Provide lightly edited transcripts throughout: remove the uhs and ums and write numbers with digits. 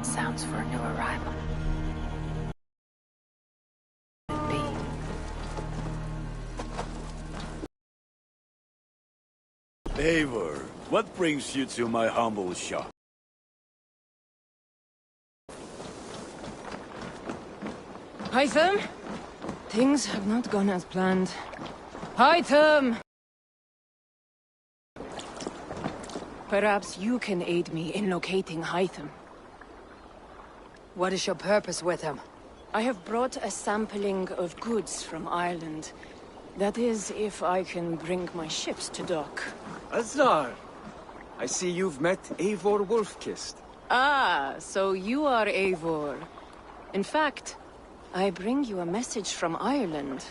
Sounds for a new arrival. Eivor, what brings you to my humble shop? Hytham? Things have not gone as planned. Hytham! Perhaps you can aid me in locating Hytham. What is your purpose with him? I have brought a sampling of goods from Ireland. That is, if I can bring my ships to dock. Azar! I see you've met Eivor Wolfkist. Ah, so you are Eivor. In fact, I bring you a message from Ireland.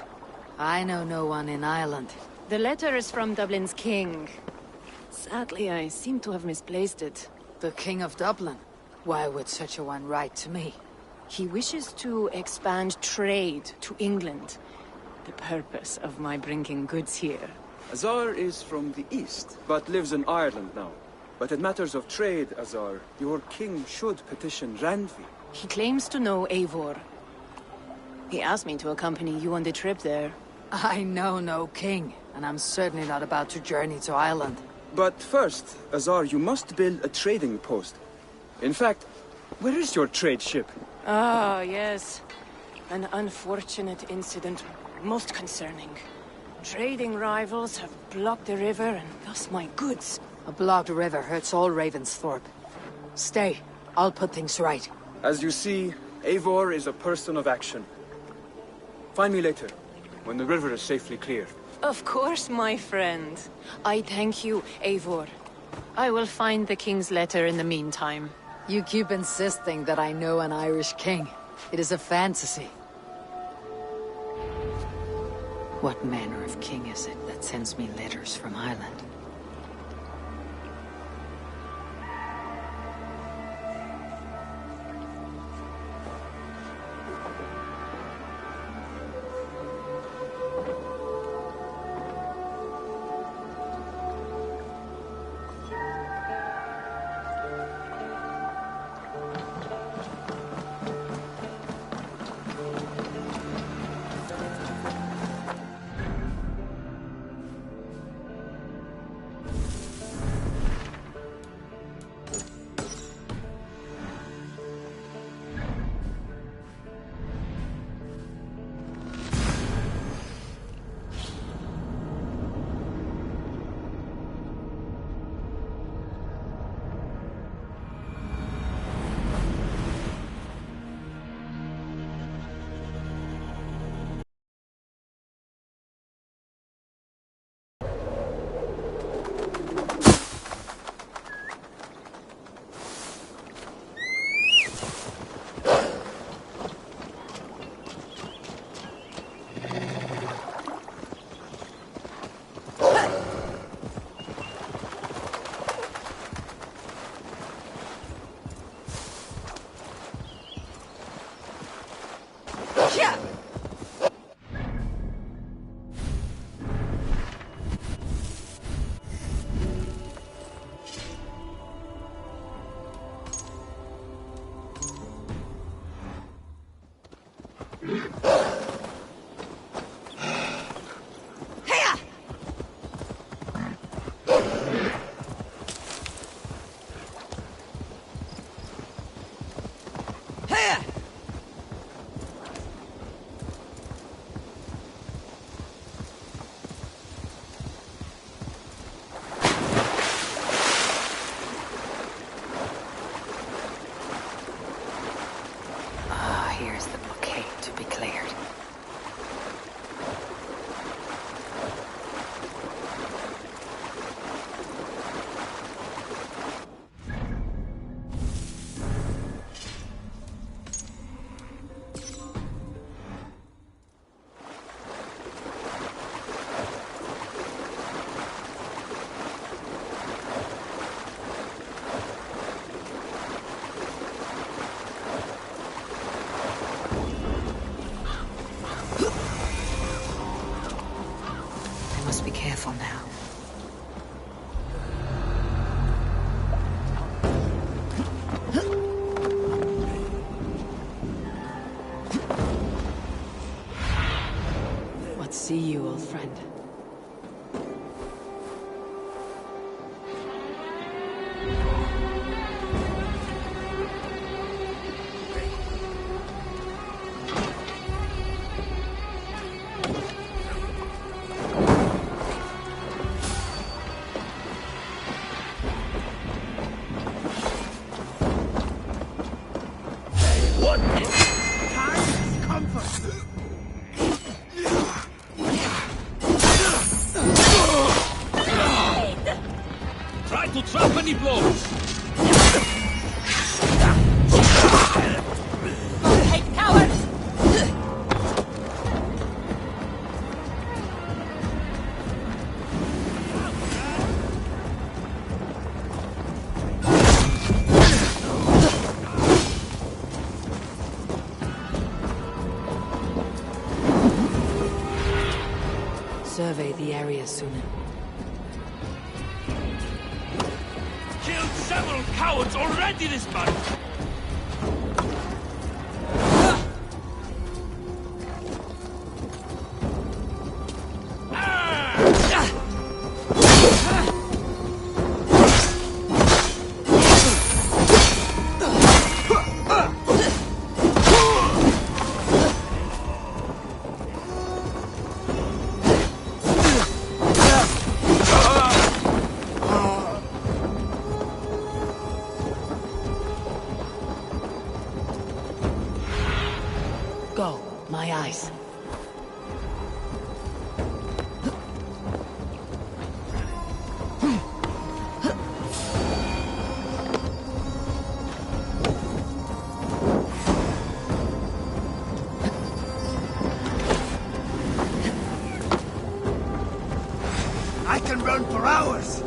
I know no one in Ireland. The letter is from Dublin's king. Sadly, I seem to have misplaced it. The King of Dublin? Why would such a one write to me? He wishes to expand trade to England. The purpose of my bringing goods here. Azar is from the east, but lives in Ireland now. But in matters of trade, Azar, your king should petition Randvi. He claims to know Eivor. He asked me to accompany you on the trip there. I know no king, and I'm certainly not about to journey to Ireland. But first, Azar, you must build a trading post. In fact, where is your trade ship? Ah, yes. An unfortunate incident, most concerning. Trading rivals have blocked the river and thus my goods. A blocked river hurts all Ravensthorpe. Stay, I'll put things right. As you see, Eivor is a person of action. Find me later, when the river is safely clear. Of course, my friend. I thank you, Eivor. I will find the king's letter in the meantime. You keep insisting that I know an Irish king. It is a fantasy. What manner of king is it that sends me letters from Ireland? Here's the blockade to be cleared. Be careful now. to trap any blows! Hey, cowards! Survey the area sooner. Killed several cowards already this month! Go, my eyes. I can run for hours!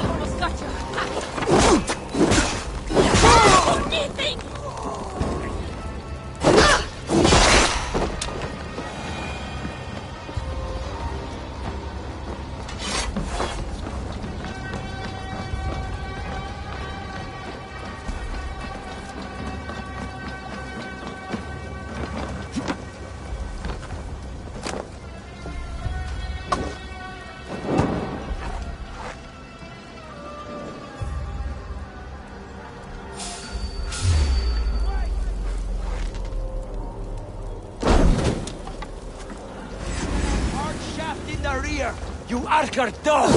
Almost got you! Anything! Hard shaft in the rear! You Archer dog!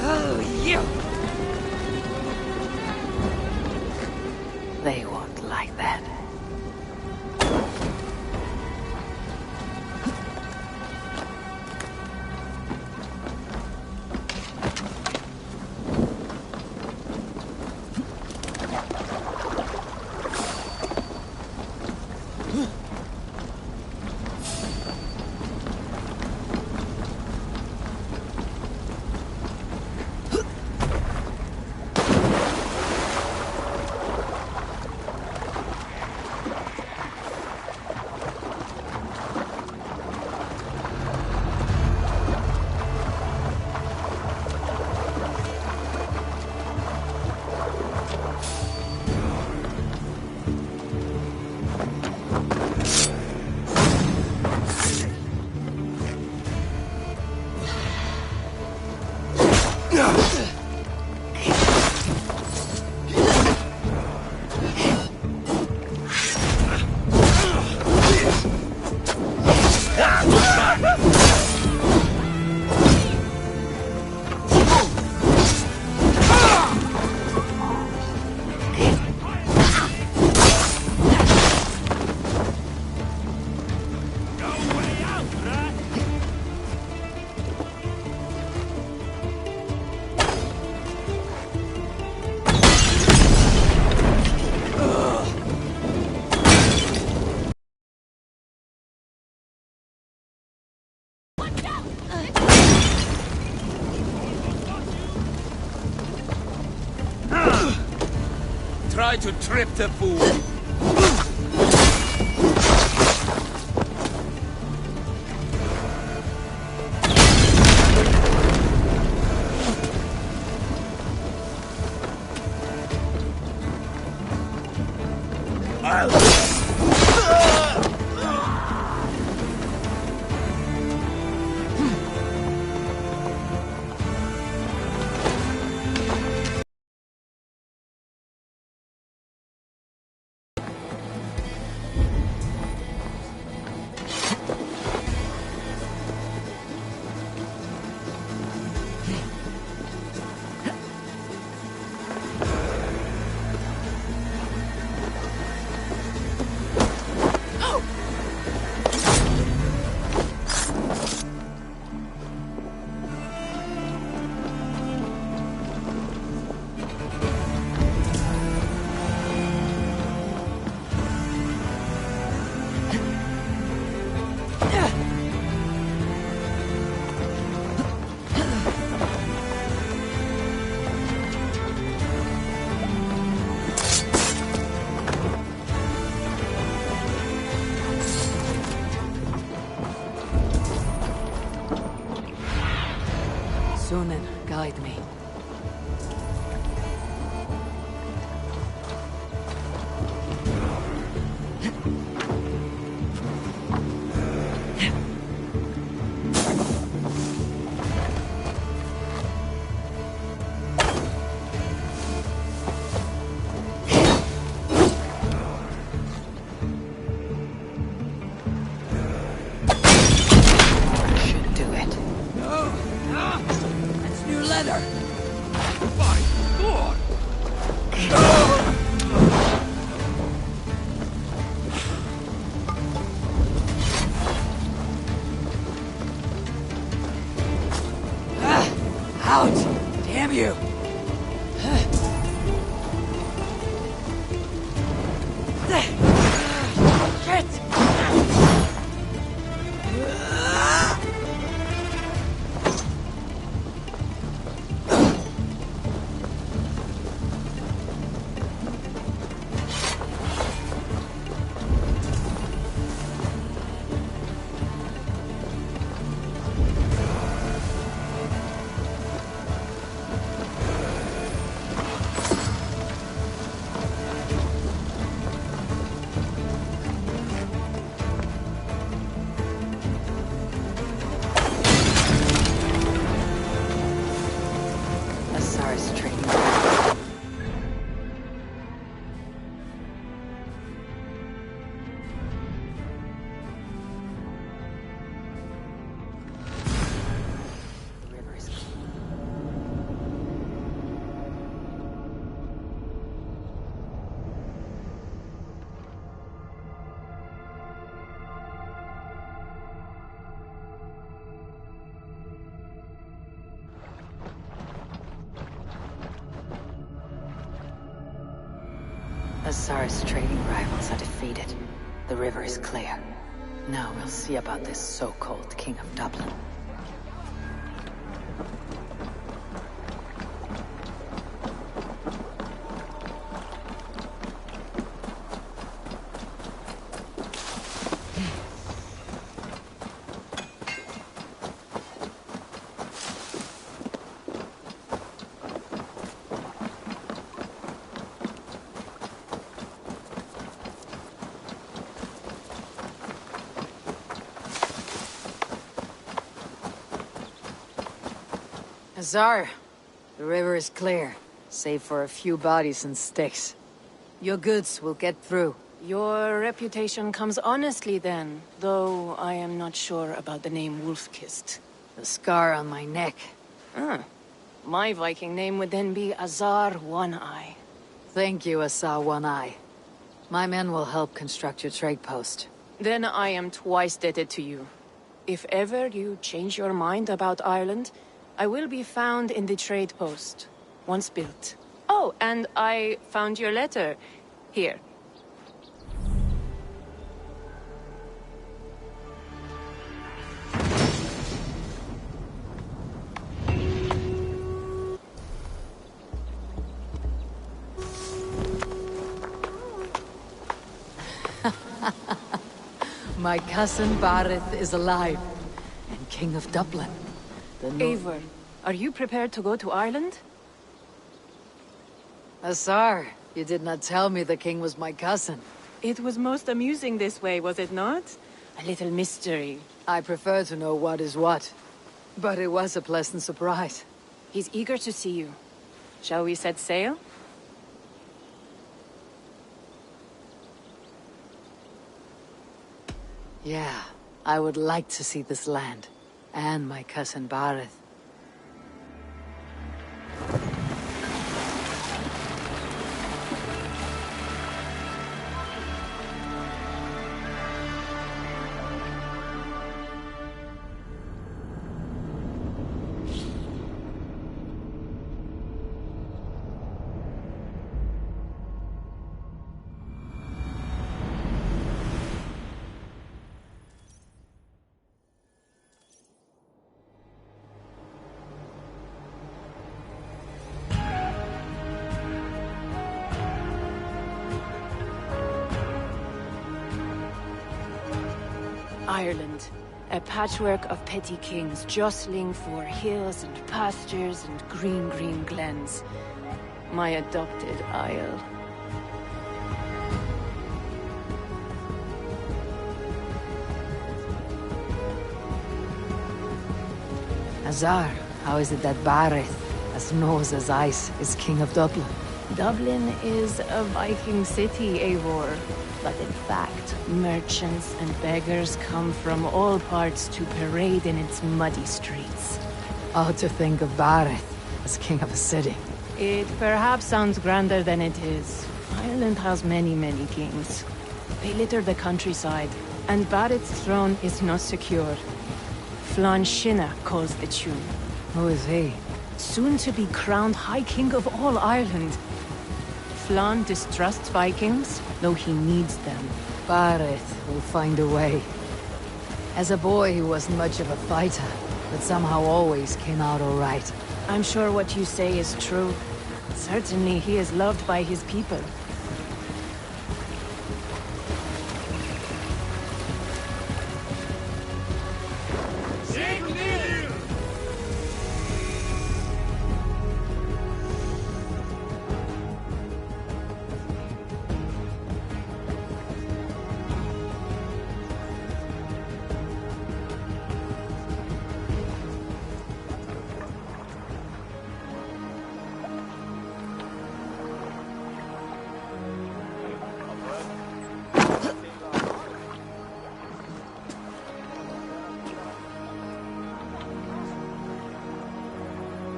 Oh, you! They won't like that. Try to trip the fool! Sunan, guide me. Should do it. It's new leather! My God! Out! Damn you! Shit! Asar's training. The river is Asar's trading rivals are defeated. The river is clear. Now we'll see about this so-called King of Dublin. Azar, the river is clear, save for a few bodies and sticks. Your goods will get through. Your reputation comes honestly then, though I am not sure about the name Wolf-Kissed. The scar on my neck. Ah, my Viking name would then be Azar One-Eye. Thank you, Azar One-Eye. My men will help construct your trade post. Then I am twice indebted to you. If ever you change your mind about Ireland, I will be found in the trade post, once built. Oh, and I found your letter. Here. My cousin Barith is alive, and King of Dublin. Eivor, are you prepared to go to Ireland? Azar, you did not tell me the king was my cousin. It was most amusing this way, was it not? A little mystery. I prefer to know what is what. But it was a pleasant surprise. He's eager to see you. Shall we set sail? Yeah, I would like to see this land. And my cousin Bareth. Ireland, a patchwork of petty kings jostling for hills and pastures and green glens. My adopted isle. Azar, how is it that Bareth, as nose as ice, is king of Dublin? Dublin is a Viking city, Eivor. But in fact, merchants and beggars come from all parts to parade in its muddy streets. Oh, to think of Bareth as king of a city. It perhaps sounds grander than it is. Ireland has many kings. They litter the countryside, and Bareth's throne is not secure. Flann Sinna calls the tune. Who is he? Soon to be crowned High King of all Ireland. Flann distrusts Vikings, though he needs them. Bareth will find a way. As a boy, he wasn't much of a fighter, but somehow always came out all right. I'm sure what you say is true. Certainly he is loved by his people.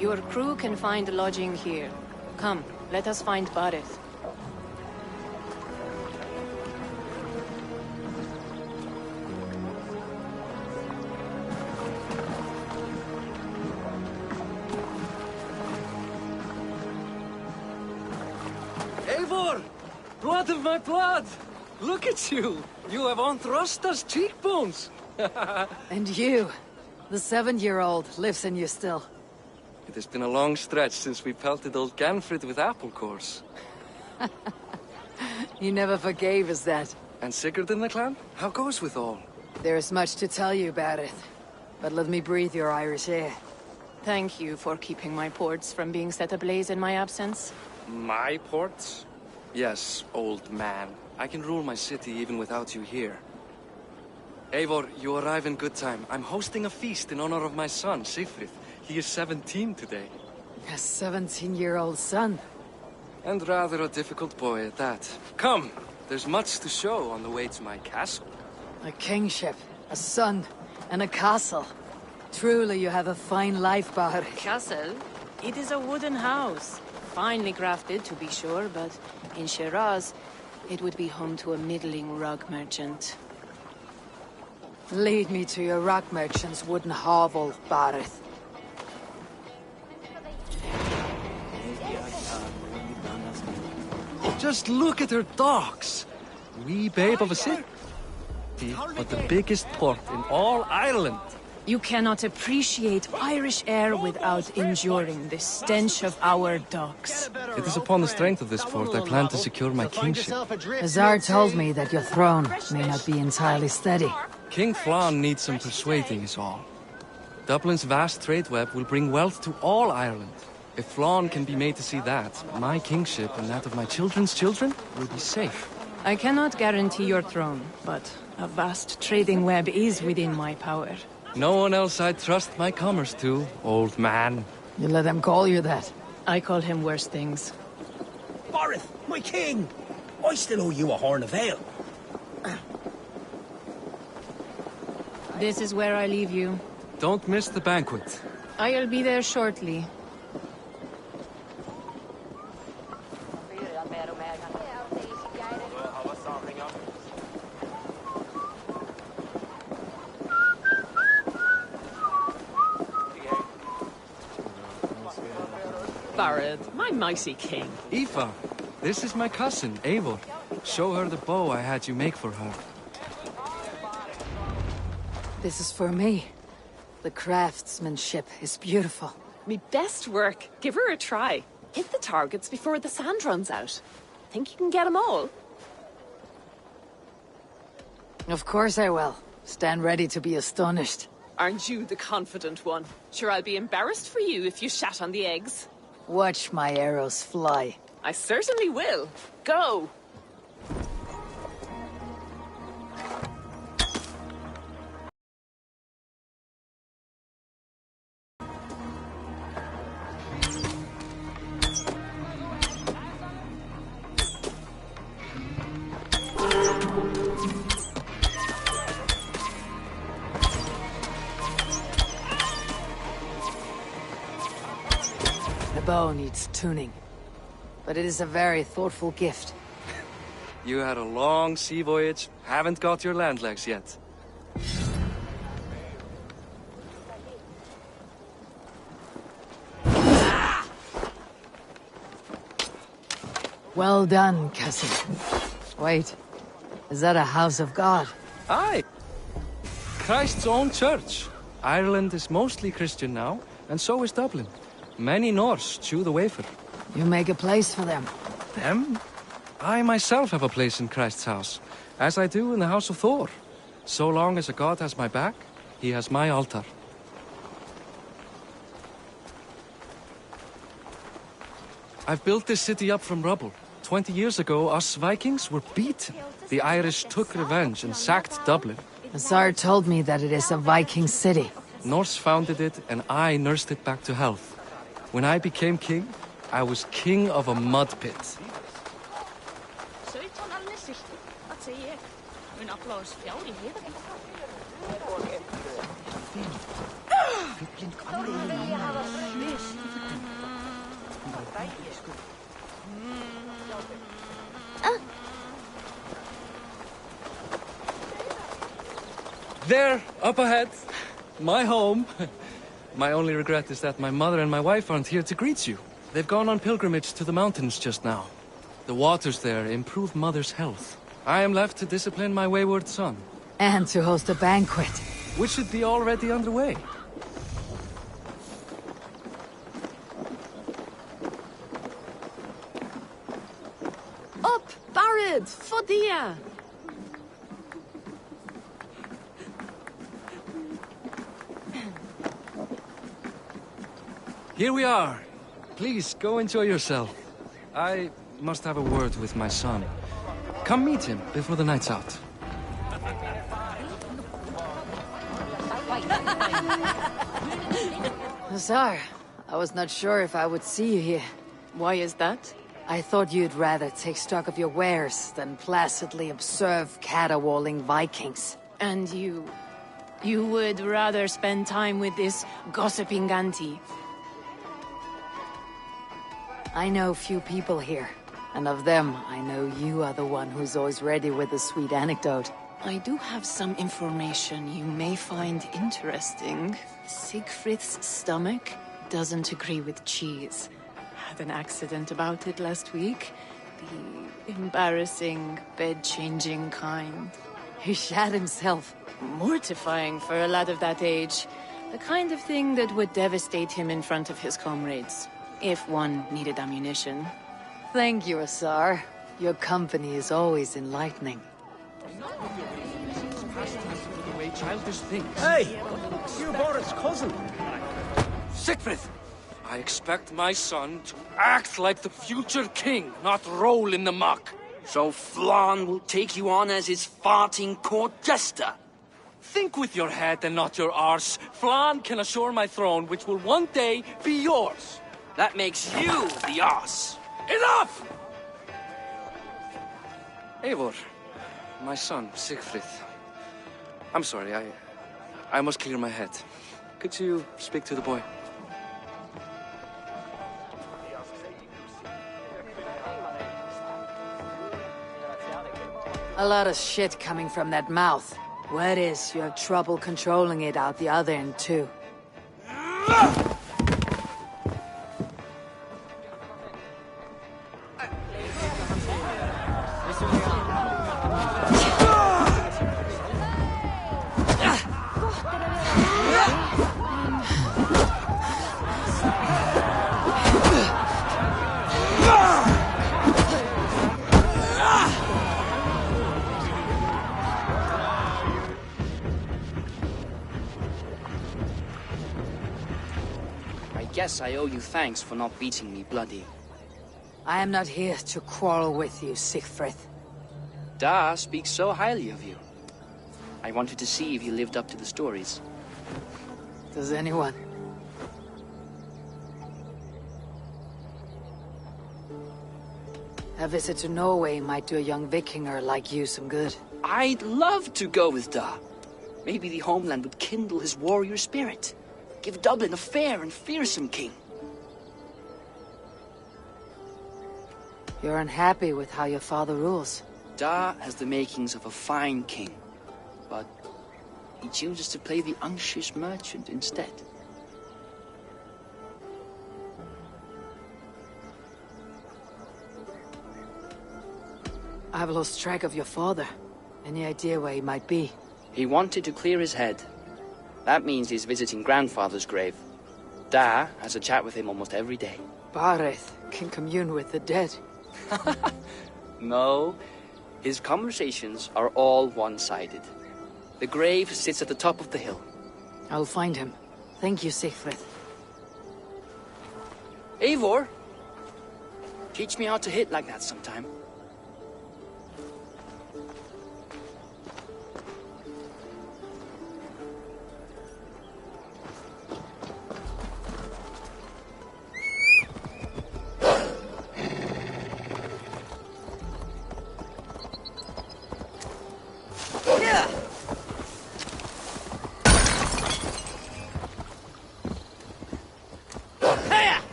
Your crew can find lodging here. Come, let us find Bareth. Eivor! Blood of my blood! Look at you! You have Aunt Rosta's cheekbones! And you, the 7-year-old, lives in you still. It has been a long stretch since we pelted old Ganfrid with apple cores. He never forgave us that. And Sigurd in the clan? How goes with all? There is much to tell you, Bareth. But let me breathe your Irish air. Thank you for keeping my ports from being set ablaze in my absence. My ports? Yes, old man. I can rule my city even without you here. Eivor, you arrive in good time. I'm hosting a feast in honor of my son, Sigfrid. He is 17 today. A 17-year-old son. And rather a difficult boy at that. Come, there's much to show on the way to my castle. A kingship, a son, and a castle. Truly you have a fine life, Bareth. Castle? It is a wooden house. Finely crafted, to be sure, but in Shiraz, it would be home to a middling rug merchant. Lead me to your rock merchant's wooden hovel, Bareth. Just look at her docks! Wee babe of a city, but the biggest port in all Ireland. You cannot appreciate Irish air without enduring the stench of our docks. It is upon the strength of this port I plan to secure my kingship. Azar told me that your throne may not be entirely steady. King Flann needs some persuading is all. Dublin's vast trade web will bring wealth to all Ireland. If Flann can be made to see that, my kingship and that of my children's children will be safe. I cannot guarantee your throne, but a vast trading web is within my power. No one else I'd trust my commerce to, old man. You let him call you that? I call him worse things. Barith, my king! I still owe you a horn of ale. This is where I leave you. Don't miss the banquet. I'll be there shortly. Barrett, my mighty king. Aoife, this is my cousin, Eivor. Show her the bow I had you make for her. This is for me. The craftsmanship is beautiful. Me best work. Give her a try. Hit the targets before the sand runs out. Think you can get them all? Of course I will. Stand ready to be astonished. Aren't you the confident one? Sure, I'll be embarrassed for you if you shat on the eggs. Watch my arrows fly. I certainly will. Go! The bow needs tuning, but it is a very thoughtful gift. You had a long sea voyage, haven't got your land legs yet. Well done, cousin. Wait, is that a house of God? Aye! Christ's own church. Ireland is mostly Christian now, and so is Dublin. Many Norse chew the wafer. You make a place for them. Them? I myself have a place in Christ's house, as I do in the house of Thor. So long as a god has my back, he has my altar. I've built this city up from rubble. 20 years ago, us Vikings were beaten. The Irish took revenge and sacked Dublin. Azar told me that it is a Viking city. Norse founded it, and I nursed it back to health. When I became king, I was king of a mud pit. There, up ahead, my home. My only regret is that my mother and my wife aren't here to greet you. They've gone on pilgrimage to the mountains just now. The waters there improve mother's health. I am left to discipline my wayward son. And to host a banquet. Which should be already underway. Up, Barrett! Fodia! Here we are. Please, go enjoy yourself. I must have a word with my son. Come meet him before the night's out. Azar, I was not sure if I would see you here. Why is that? I thought you'd rather take stock of your wares than placidly observe caterwauling Vikings. And you would rather spend time with this gossiping auntie? I know few people here, and of them, I know you are the one who's always ready with a sweet anecdote. I do have some information you may find interesting. Siegfried's stomach doesn't agree with cheese. Had an accident about it last week. The embarrassing, bed-changing kind. He shat himself. Mortifying for a lad of that age. The kind of thing that would devastate him in front of his comrades. If one needed ammunition. Thank you, Azar. Your company is always enlightening. Hey! You're Boris' cousin. Siegfried! I expect my son to act like the future king, not roll in the muck. So Flann will take you on as his farting court jester? Think with your head and not your arse. Flann can assure my throne, which will one day be yours. That makes you the arse. Enough! Eivor, my son, Siegfried. I'm sorry, I must clear my head. Could you speak to the boy? A lot of shit coming from that mouth. What is, you have trouble controlling it out the other end, too. I guess I owe you thanks for not beating me bloody. I am not here to quarrel with you, Siegfried. Da speaks so highly of you. I wanted to see if you lived up to the stories. Does anyone? A visit to Norway might do a young Vikinger like you some good. I'd love to go with Da. Maybe the homeland would kindle his warrior spirit. Give Dublin a fair and fearsome king. You're unhappy with how your father rules. Da has the makings of a fine king, but he chooses to play the unctuous merchant instead. I've lost track of your father. Any idea where he might be? He wanted to clear his head. That means he's visiting grandfather's grave. Da has a chat with him almost every day. Bareth can commune with the dead. No, his conversations are all one-sided. The grave sits at the top of the hill. I'll find him. Thank you, Siegfried. Eivor, teach me how to hit like that sometime.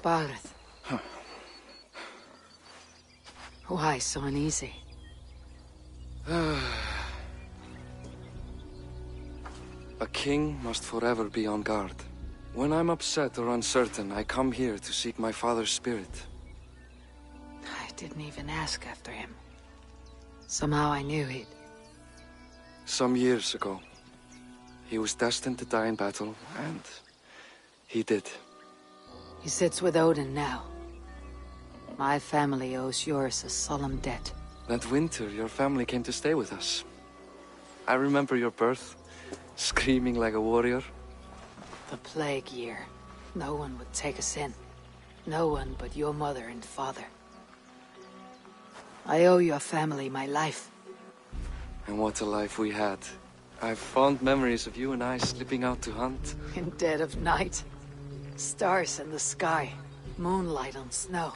Bareth. Why so uneasy? A king must forever be on guard. When I'm upset or uncertain, I come here to seek my father's spirit. I didn't even ask after him. Somehow I knew he'd... Some years ago, he was destined to die in battle, and he did. He sits with Odin now. My family owes yours a solemn debt. That winter, your family came to stay with us. I remember your birth, screaming like a warrior. The plague year. No one would take us in. No one but your mother and father. I owe your family my life. And what a life we had. I have fond memories of you and I slipping out to hunt. In dead of night. Stars in the sky. Moonlight on snow.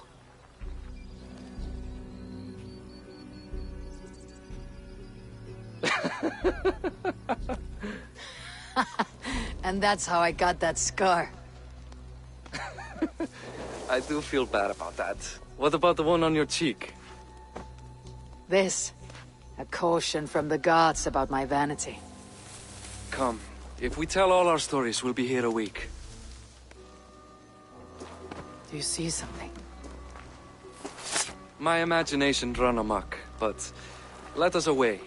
And that's how I got that scar. I do feel bad about that. What about the one on your cheek? This. A caution from the gods about my vanity. Come. If we tell all our stories, we'll be here a week. Do you see something? My imagination run amok, but let us away.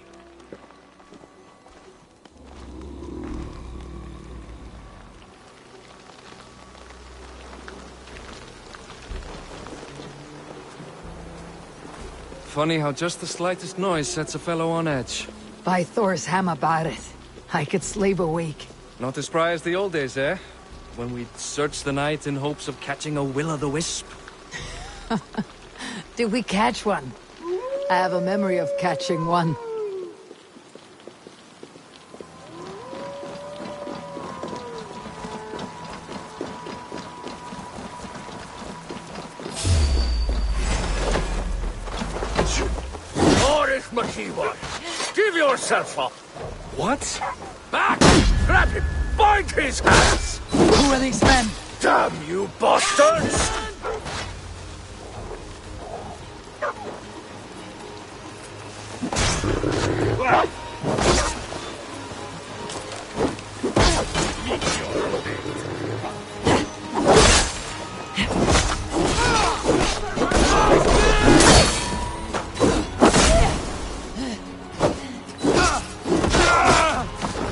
Funny how just the slightest noise sets a fellow on edge. By Thor's hammer, Barith. I could sleep a week. Not as spry as the old days, eh? When we'd search the night in hopes of catching a will-o'-the-wisp. Did we catch one? I have a memory of catching one. Boris Makiwa, give yourself up! What? Back! Grab him! Bind his hands! Who are these men? Damn you bastards!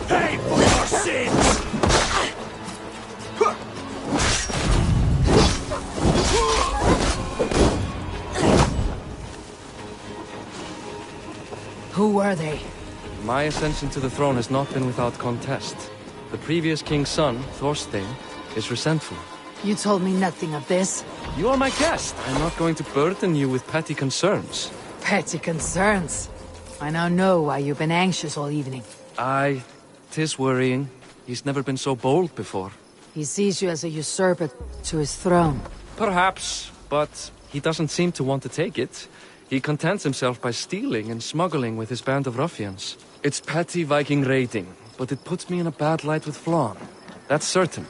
Pay for your sins! Who were they? My ascension to the throne has not been without contest. The previous king's son, Thorstein, is resentful. You told me nothing of this. You are my guest. I'm not going to burden you with petty concerns. Petty concerns. I now know why you've been anxious all evening. Aye, 'tis worrying. He's never been so bold before. He sees you as a usurper to his throne. Perhaps, but he doesn't seem to want to take it. He contents himself by stealing and smuggling with his band of ruffians. It's petty Viking raiding, but it puts me in a bad light with Flann. That's certain.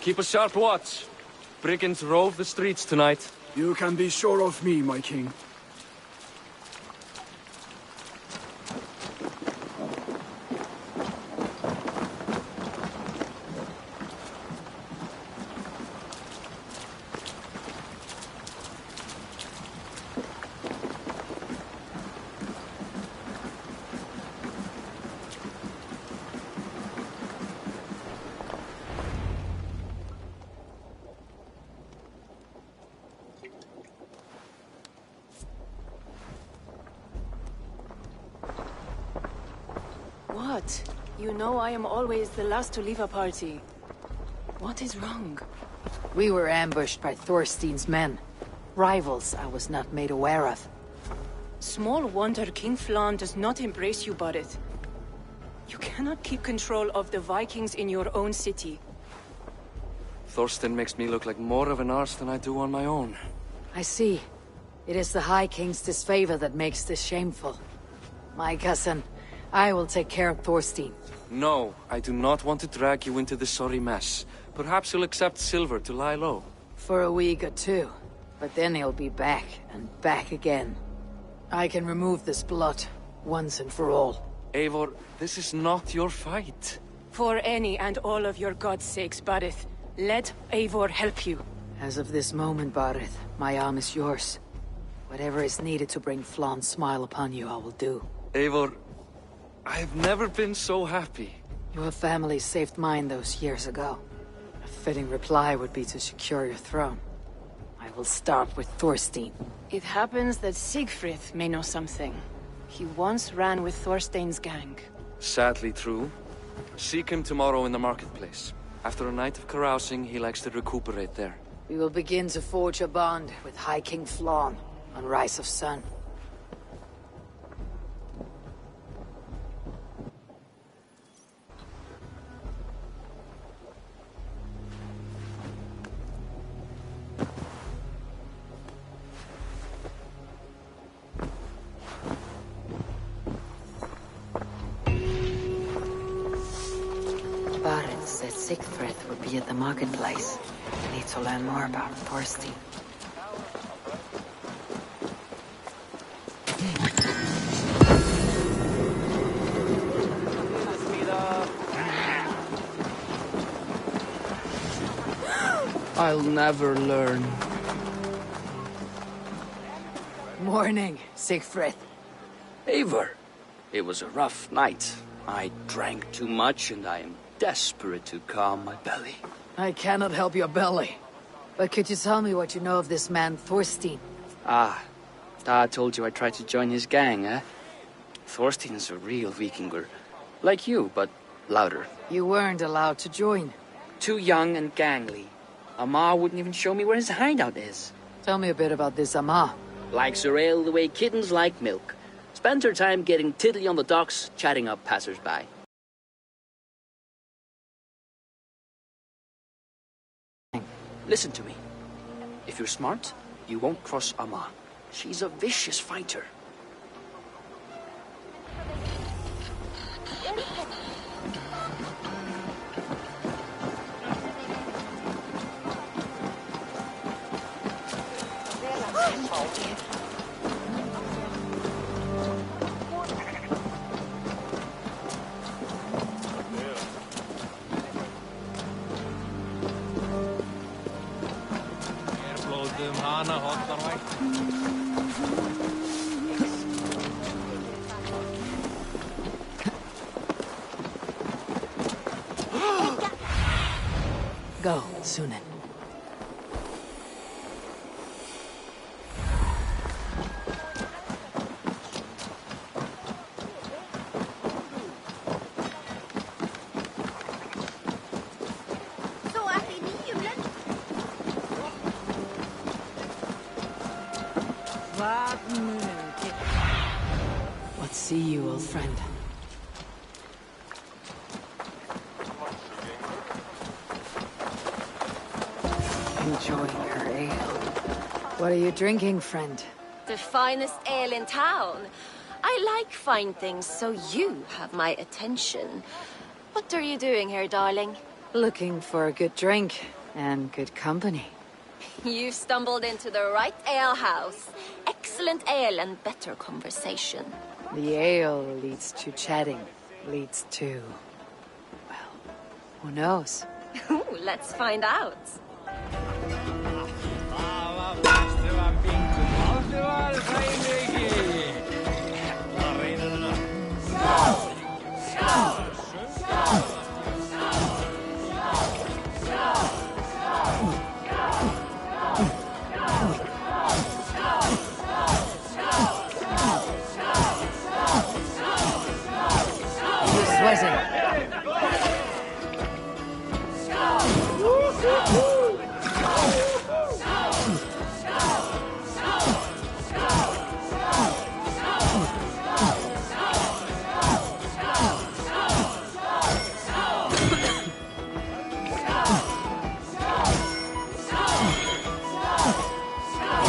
Keep a sharp watch. Brigands rove the streets tonight. You can be sure of me, my king. What? You know I am always the last to leave a party. What is wrong? We were ambushed by Thorstein's men. Rivals I was not made aware of. Small wonder King Flann does not embrace you, Barith. You cannot keep control of the Vikings in your own city. Thorstein makes me look like more of an arse than I do on my own. I see. It is the High King's disfavor that makes this shameful. My cousin, I will take care of Thorstein. No, I do not want to drag you into this sorry mess. Perhaps you'll accept silver to lie low. For a week or two. But then he'll be back, and back again. I can remove this blot, once and for all. Eivor, this is not your fight. For any and all of your god's sakes, Barith, let Eivor help you. As of this moment, Barith, my arm is yours. Whatever is needed to bring Flann's smile upon you, I will do. Eivor, I have never been so happy. Your family saved mine those years ago. A fitting reply would be to secure your throne. I will start with Thorstein. It happens that Siegfried may know something. He once ran with Thorstein's gang. Sadly true. Seek him tomorrow in the marketplace. After a night of carousing, he likes to recuperate there. We will begin to forge a bond with High King Flann on Rise of Sun. at the marketplace. I need to learn more about Thorstein. I'll never learn. Morning, Siegfried. Eivor, it was a rough night. I drank too much and I am desperate to calm my belly. I cannot help your belly. But could you tell me what you know of this man, Thorstein? Ah, Dad told you I tried to join his gang, eh? Thorstein is a real Vikinger. Like you, but louder. You weren't allowed to join. Too young and gangly. Amar wouldn't even show me where his hideout is. Tell me a bit about this Amar. Likes her ale the way kittens like milk. Spends her time getting tiddly on the docks, chatting up passers-by. Listen to me. If you're smart, you won't cross Amar. She's a vicious fighter. Go, Sunan. Let's see you, old friend. Enjoying her ale. What are you drinking, friend? The finest ale in town. I like fine things, so you have my attention. What are you doing here, darling? Looking for a good drink and good company. You've stumbled into the right alehouse. Excellent ale and better conversation. The ale leads to chatting, leads to... well, who knows? Ooh, let's find out.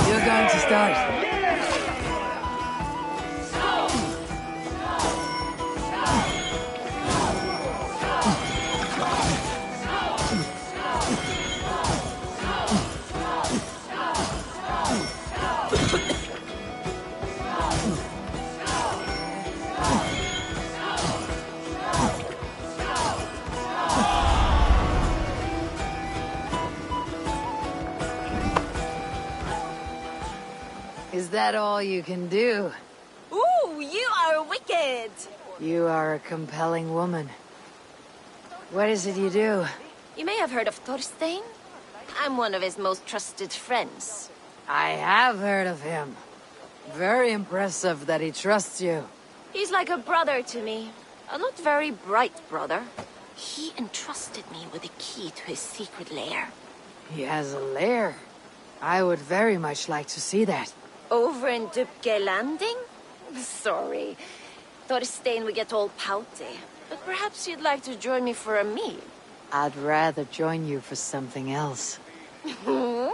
You're going to start. Is that all you can do? Ooh, you are wicked! You are a compelling woman. What is it you do? You may have heard of Thorstein. I'm one of his most trusted friends. I have heard of him. Very impressive that he trusts you. He's like a brother to me. A not very bright brother. He entrusted me with the key to his secret lair. He has a lair. I would very much like to see that. Over in Dupke Landing? Sorry. Thorstein would get all pouty. But perhaps you'd like to join me for a meal. I'd rather join you for something else. Ooh,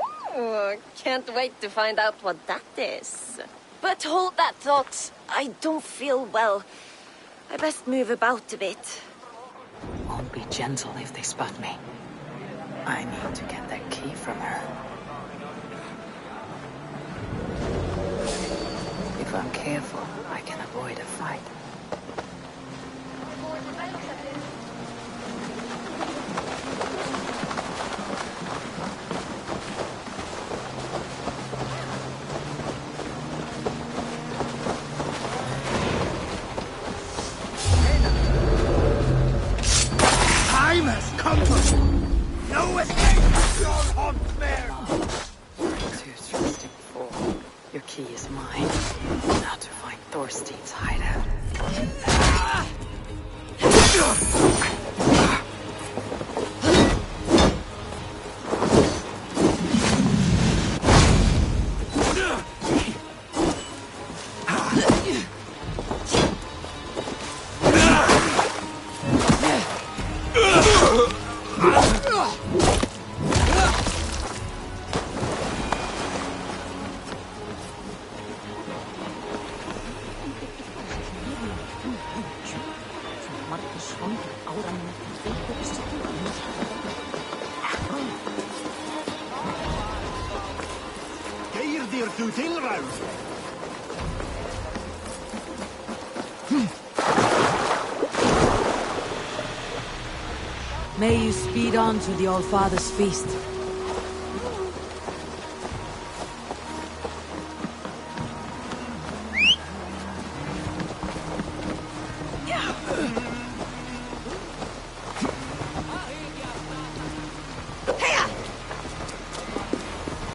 can't wait to find out what that is. But hold that thought. I don't feel well. I best move about a bit. Won't be gentle if they spot me. I need to get that key from her. If I'm careful, I can avoid a fight. Time has come for no escape from your nightmare! Too trusting fool. Your key is mine. Now to find Thorstein's hideout. Geir dir du tilraun! May you speed on to the All-Father's feast.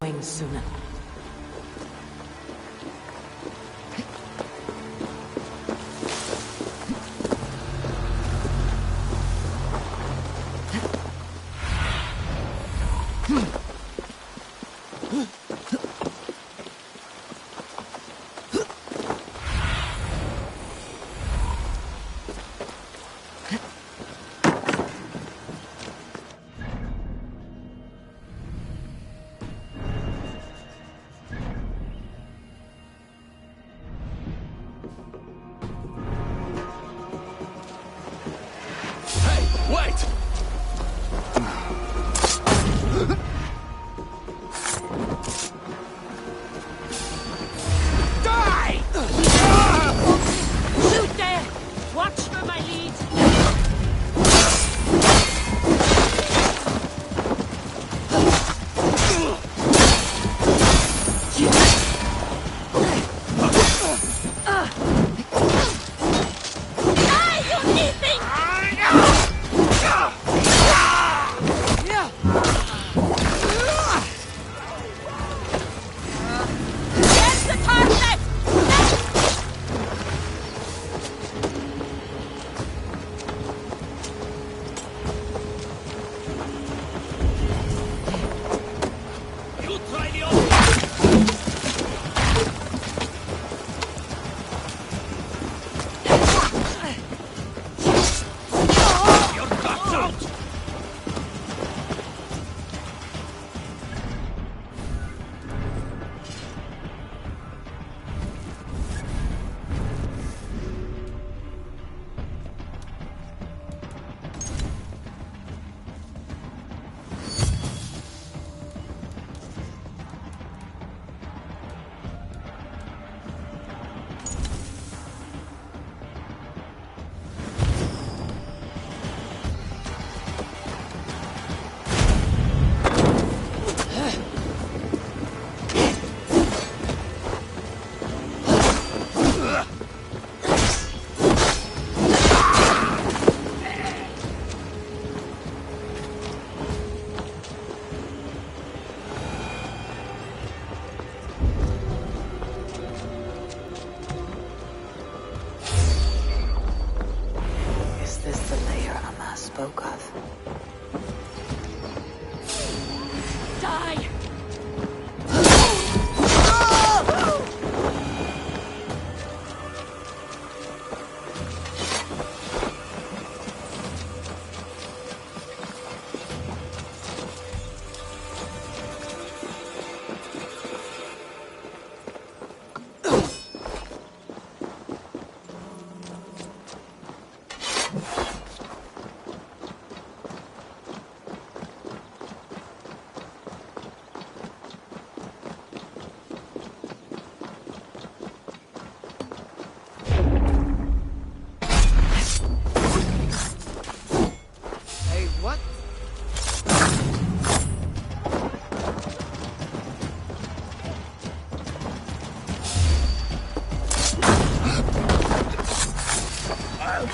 Going sooner.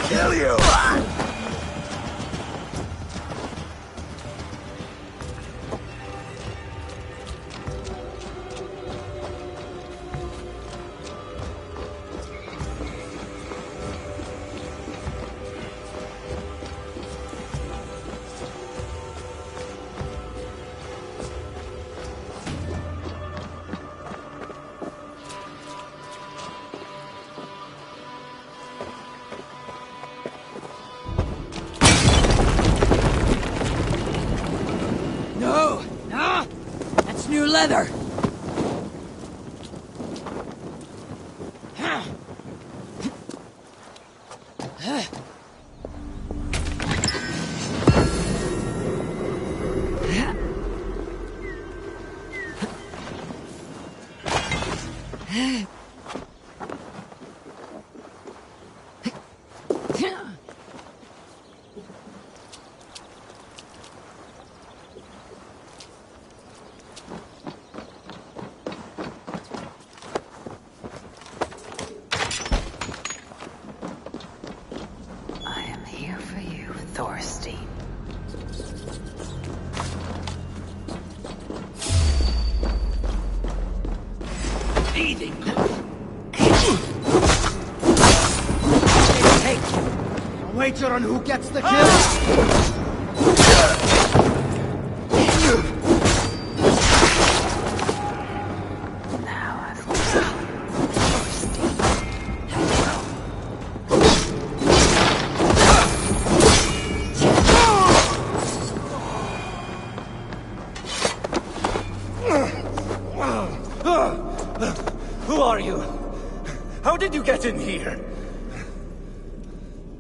kill you! No! No! That's new leather! I am here for you, Thorstein. Eating. Take you! A wager on who gets the kill? Now I've Thorstein. Who are you? How did you get in here?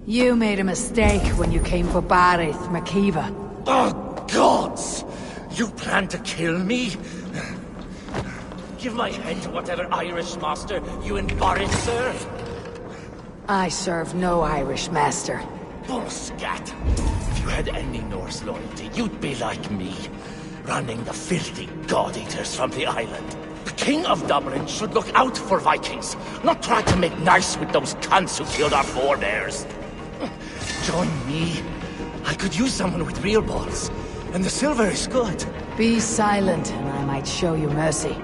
You made a mistake when you came for Barith, Makiva. Oh, gods! You plan to kill me? Give my head to whatever Irish master you and Boris serve. I serve no Irish master. Bullscat! If you had any Norse loyalty, you'd be like me, running the filthy god-eaters from the island. The King of Dublin should look out for Vikings, not try to make nice with those cunts who killed our forebears. Join me. I could use someone with real balls, and the silver is good. Be silent, and I might show you mercy.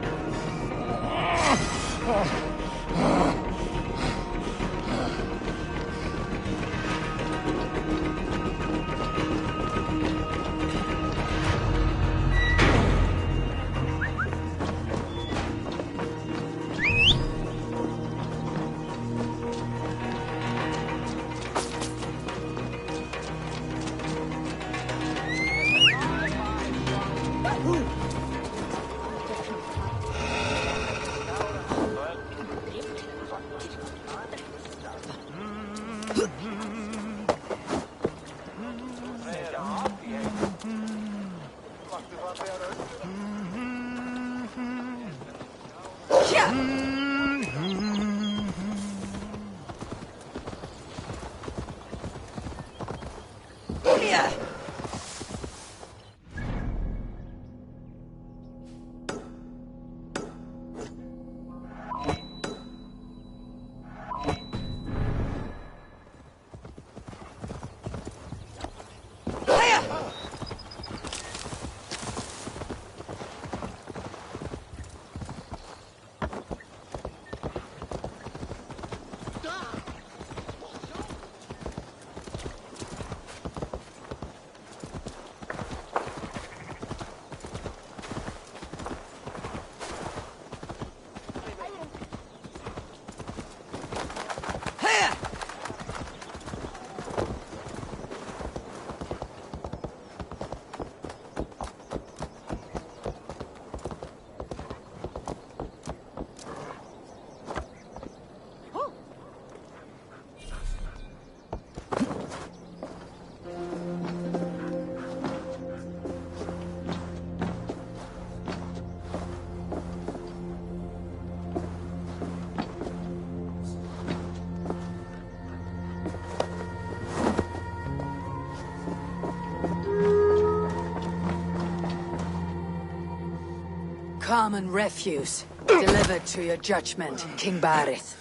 Common refuse, delivered to your judgment, King Barith.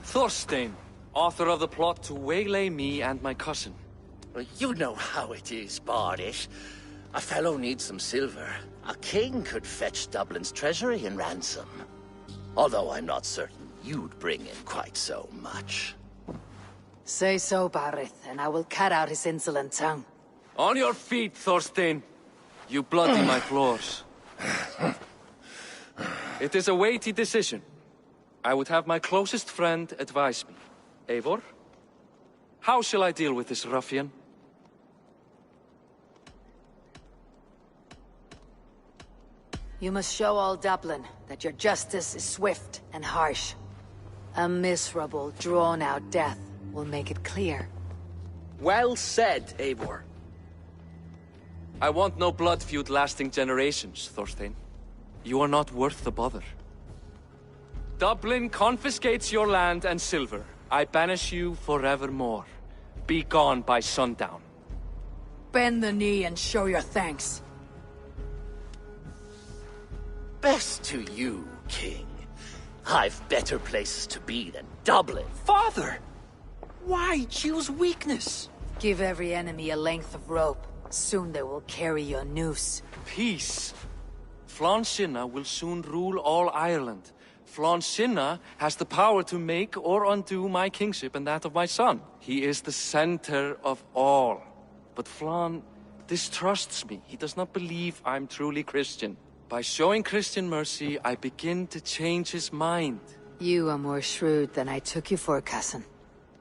Thorstein, author of the plot to waylay me and my cousin. Well, you know how it is, Bardish. A fellow needs some silver. A king could fetch Dublin's treasury in ransom. Although I'm not certain you'd bring in quite so much. Say so, Barith, and I will cut out his insolent tongue. On your feet, Thorstein. You bloody my floors. It is a weighty decision. I would have my closest friend advise me. Eivor? How shall I deal with this ruffian? You must show all Dublin that your justice is swift and harsh. A miserable, drawn-out death will make it clear. Well said, Eivor. I want no blood feud lasting generations, Thorstein. You are not worth the bother. Dublin confiscates your land and silver. I banish you forevermore. Be gone by sundown. Bend the knee and show your thanks. Best to you, King. I've better places to be than Dublin. Father! Why choose weakness? Give every enemy a length of rope. Soon they will carry your noose. Peace. Flann Sinna will soon rule all Ireland. Flann Sinna has the power to make or undo my kingship and that of my son. He is the center of all. But Flann distrusts me. He does not believe I'm truly Christian. By showing Christian mercy, I begin to change his mind. You are more shrewd than I took you for, cousin.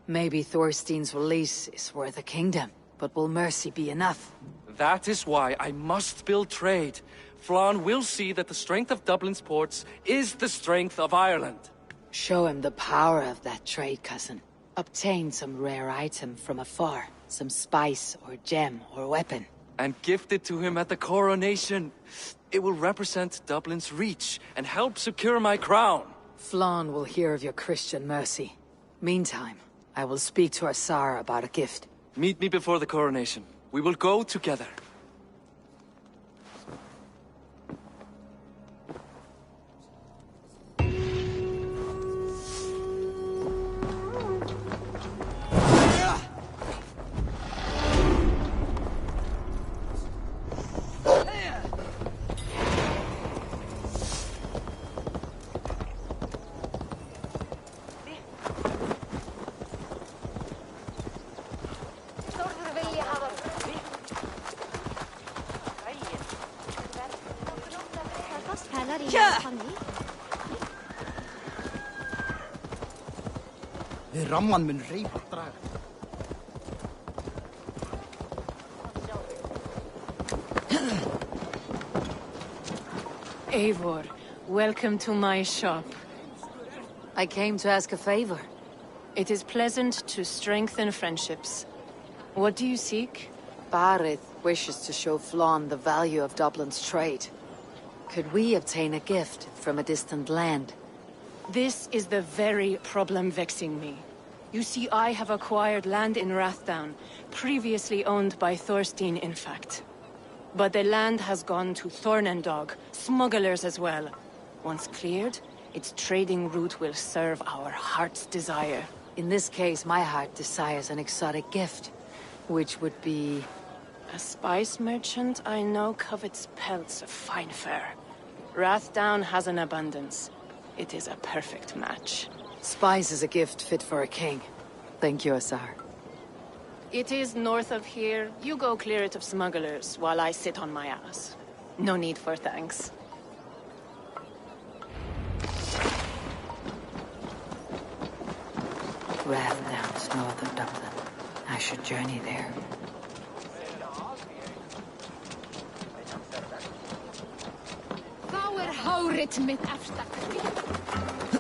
Maybe Thorstein's release is worth a kingdom, but will mercy be enough? That is why I must build trade. Flann will see that the strength of Dublin's ports is the strength of Ireland. Show him the power of that trade, cousin. Obtain some rare item from afar. Some spice or gem or weapon. And gift it to him at the coronation. It will represent Dublin's reach and help secure my crown. Flann will hear of your Christian mercy. Meantime, I will speak to Asar about a gift. Meet me before the coronation. We will go together. Ramman mun reypa draga. Eivor, welcome to my shop. I came to ask a favor. It is pleasant to strengthen friendships. What do you seek? Barith wishes to show Flann the value of Dublin's trade. Could we obtain a gift from a distant land? This is the very problem vexing me. You see, I have acquired land in Rathdown, previously owned by Thorstein, in fact. But the land has gone to Thornendog, smugglers as well. Once cleared, its trading route will serve our heart's desire. In this case, my heart desires an exotic gift, which would be... A spice merchant I know covets pelts of fine fur. Rathdown has an abundance. It is a perfect match. Spice is a gift fit for a king. Thank you, Asar. It is north of here. You go clear it of smugglers, while I sit on my ass. No need for thanks. Rathdown's north of Dublin. I should journey there. Þá hárið mitt afstakað.